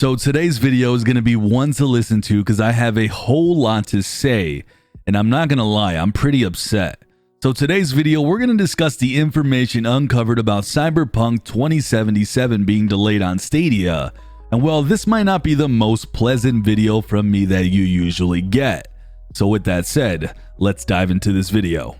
So today's video is going to be one to listen to because I have a whole lot to say, and I'm not going to lie, I'm pretty upset. So today's video, we're going to discuss the information uncovered about Cyberpunk 2077 being delayed on Stadia. And well, this might not be the most pleasant video from me that you usually get. So with that said, let's dive into this video.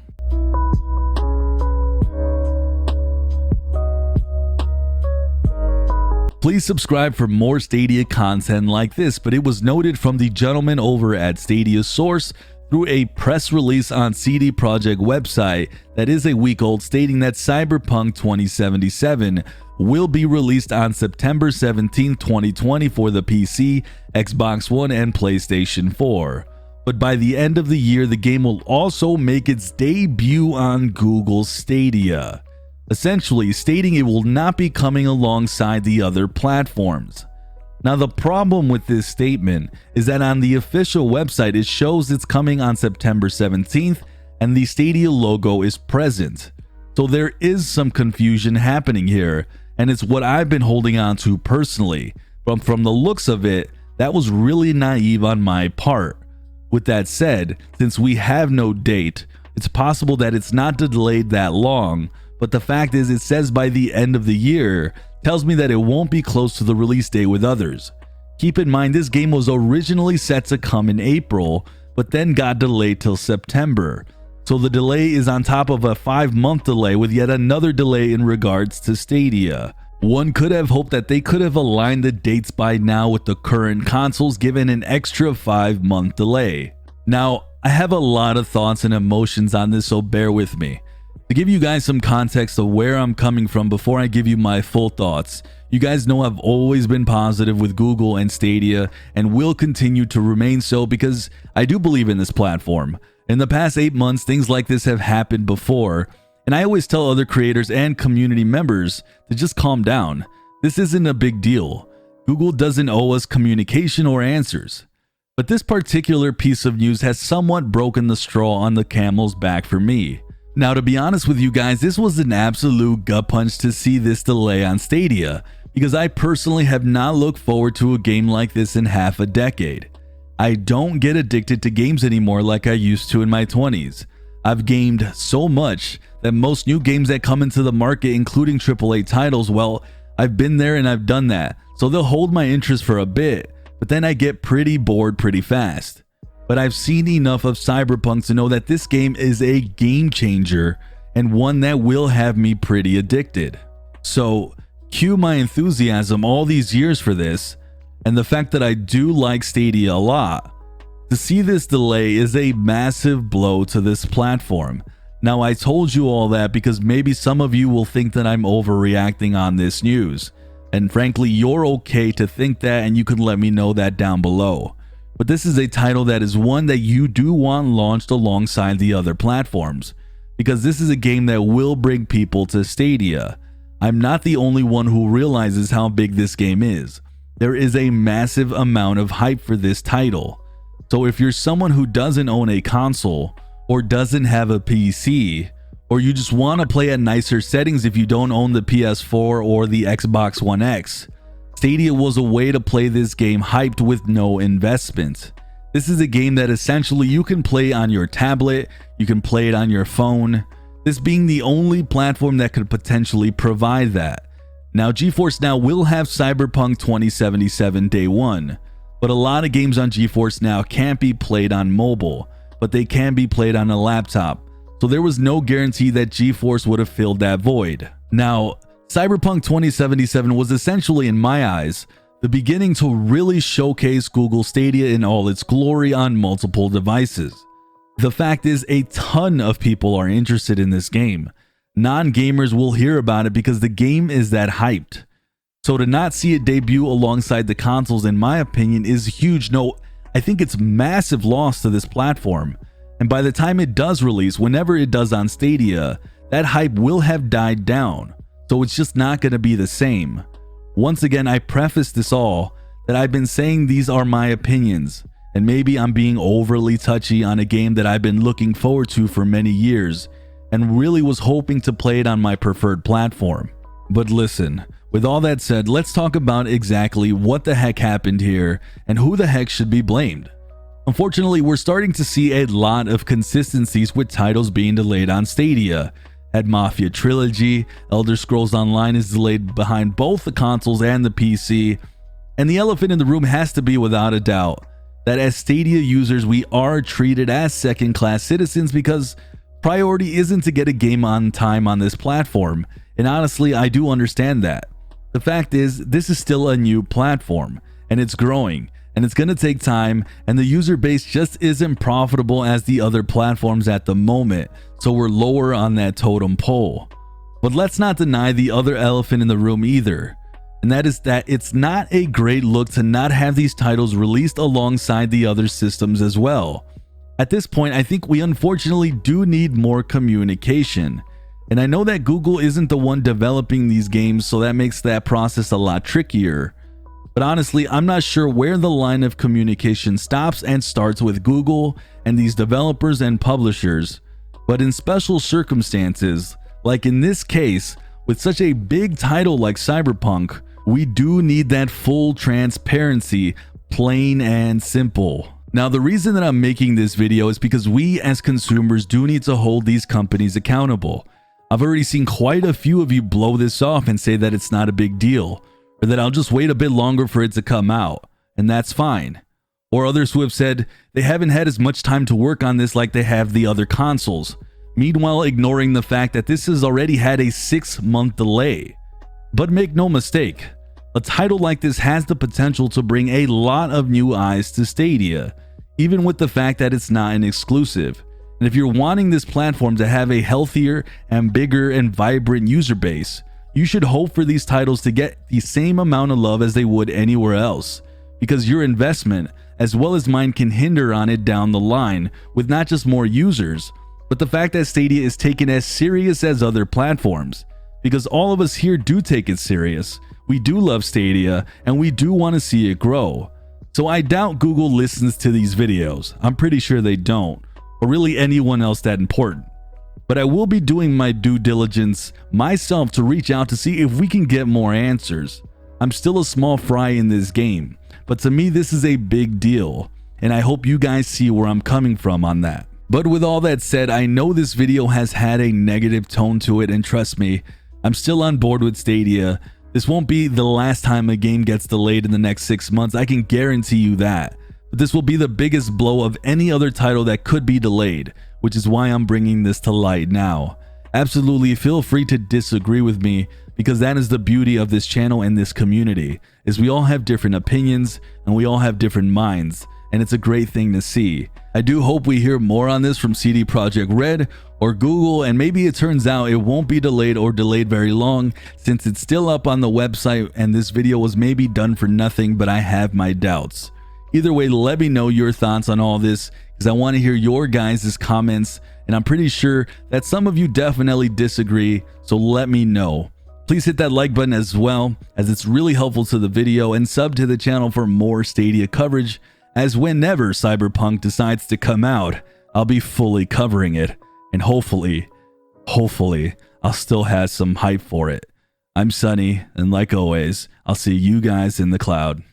Please subscribe for more Stadia content like this, but it was noted from the gentleman over at Stadia source through a press release on CD Projekt website that is a week old, stating that Cyberpunk 2077 will be released on September 17, 2020 for the PC, Xbox One, and PlayStation 4. But by the end of the year, the game will also make its debut on Google Stadia, essentially stating it will not be coming alongside the other platforms. Now, the problem with this statement is that on the official website, it shows it's coming on September 17th and the Stadia logo is present. So there is some confusion happening here, and it's what I've been holding on to personally. But from the looks of it, that was really naive on my part. With that said, since we have no date, it's possible that it's not delayed that long, but the fact is it says by the end of the year, tells me that it won't be close to the release date with others. Keep in mind, this game was originally set to come in April, but then got delayed till September. So the delay is on top of a 5-month delay with yet another delay in regards to Stadia. One could have hoped that they could have aligned the dates by now with the current consoles, given an extra 5-month delay. Now, I have a lot of thoughts and emotions on this, so bear with me. To give you guys some context of where I'm coming from before I give you my full thoughts, you guys know I've always been positive with Google and Stadia and will continue to remain so because I do believe in this platform. In the past 8 months, things like this have happened before, and I always tell other creators and community members to just calm down. This isn't a big deal. Google doesn't owe us communication or answers. But this particular piece of news has somewhat broken the straw on the camel's back for me. Now, to be honest with you guys, this was an absolute gut punch to see this delay on Stadia, because I personally have not looked forward to a game like this in half a decade. I don't get addicted to games anymore like I used to in my 20s. I've gamed so much that most new games that come into the market, including AAA titles, well, I've been there and I've done that, so they'll hold my interest for a bit, but then I get pretty bored pretty fast. But I've seen enough of Cyberpunk to know that this game is a game changer and one that will have me pretty addicted. So, cue my enthusiasm all these years for this, and the fact that I do like Stadia a lot. To see this delay is a massive blow to this platform. Now, I told you all that because maybe some of you will think that I'm overreacting on this news. And frankly, you're okay to think that, and you can let me know that down below. But this is a title that is one that you do want launched alongside the other platforms, because this is a game that will bring people to Stadia. I'm not the only one who realizes how big this game is. There is a massive amount of hype for this title. So if you're someone who doesn't own a console, or doesn't have a PC, or you just want to play at nicer settings if you don't own the PS4 or the Xbox One X, Stadia was a way to play this game hyped with no investment. This is a game that essentially you can play on your tablet, you can play it on your phone, this being the only platform that could potentially provide that. Now, GeForce Now will have Cyberpunk 2077 day one, but a lot of games on GeForce Now can't be played on mobile, but they can be played on a laptop, so there was no guarantee that GeForce would have filled that void. Now, Cyberpunk 2077 was essentially, in my eyes, the beginning to really showcase Google Stadia in all its glory on multiple devices. The fact is, a ton of people are interested in this game. Non-gamers will hear about it because the game is that hyped. So to not see it debut alongside the consoles, in my opinion, is huge. No, I think it's massive loss to this platform. And by the time it does release, whenever it does on Stadia, that hype will have died down. So it's just not going to be the same. Once again, I preface this all that I've been saying these are my opinions, and maybe I'm being overly touchy on a game that I've been looking forward to for many years and really was hoping to play it on my preferred platform. But listen, With all that said, let's talk about exactly what the heck happened here and who the heck should be blamed. Unfortunately, we're starting to see a lot of consistencies with titles being delayed on Stadia. At Mafia Trilogy, Elder Scrolls Online is delayed behind both the consoles and the PC. And the elephant in the room has to be, without a doubt, that as Stadia users, we are treated as second-class citizens because priority isn't to get a game on time on this platform. And honestly, I do understand that. The fact is, this is still a new platform, and it's growing, and it's going to take time, and the user base just isn't profitable as the other platforms at the moment, so we're lower on that totem pole. But let's not deny the other elephant in the room either, and that is that it's not a great look to not have these titles released alongside the other systems as well. At this point, I think we unfortunately do need more communication. And I know that Google isn't the one developing these games, so that makes that process a lot trickier. But honestly, I'm not sure where the line of communication stops and starts with Google and these developers and publishers. But in special circumstances, like in this case, with such a big title like Cyberpunk, we do need that full transparency, plain and simple. Now, the reason that I'm making this video is because we as consumers do need to hold these companies accountable. I've already seen quite a few of you blow this off and say that it's not a big deal, or that I'll just wait a bit longer for it to come out, and that's fine. Or others who have said they haven't had as much time to work on this like they have the other consoles, meanwhile ignoring the fact that this has already had a 6-month delay. But make no mistake, a title like this has the potential to bring a lot of new eyes to Stadia, even with the fact that it's not an exclusive. And if you're wanting this platform to have a healthier and bigger and vibrant user base, you should hope for these titles to get the same amount of love as they would anywhere else, because your investment, as well as mine, can hinder on it down the line with not just more users, but the fact that Stadia is taken as serious as other platforms, because all of us here do take it serious. We do love Stadia and we do want to see it grow. So I doubt Google listens to these videos. I'm pretty sure they don't, or really anyone else that important. But I will be doing my due diligence myself to reach out to see if we can get more answers. I'm still a small fry in this game, but to me this is a big deal, and I hope you guys see where I'm coming from on that. But with all that said, I know this video has had a negative tone to it, and trust me, I'm still on board with Stadia. This won't be the last time a game gets delayed in the next 6 months, I can guarantee you that. But this will be the biggest blow of any other title that could be delayed, which is why I'm bringing this to light now. Absolutely feel free to disagree with me, because that is the beauty of this channel and this community, is we all have different opinions and we all have different minds, and it's a great thing to see. I do hope we hear more on this from CD Projekt Red or Google, and maybe it turns out it won't be delayed or delayed very long, since it's still up on the website and this video was maybe done for nothing, but I have my doubts. Either way, let me know your thoughts on all this, because I want to hear your guys' comments, and I'm pretty sure that some of you definitely disagree, so let me know. Please hit that like button as well, as it's really helpful to the video, and sub to the channel for more Stadia coverage, as whenever Cyberpunk decides to come out, I'll be fully covering it, and hopefully, I'll still have some hype for it. I'm Sunny, and like always, I'll see you guys in the cloud.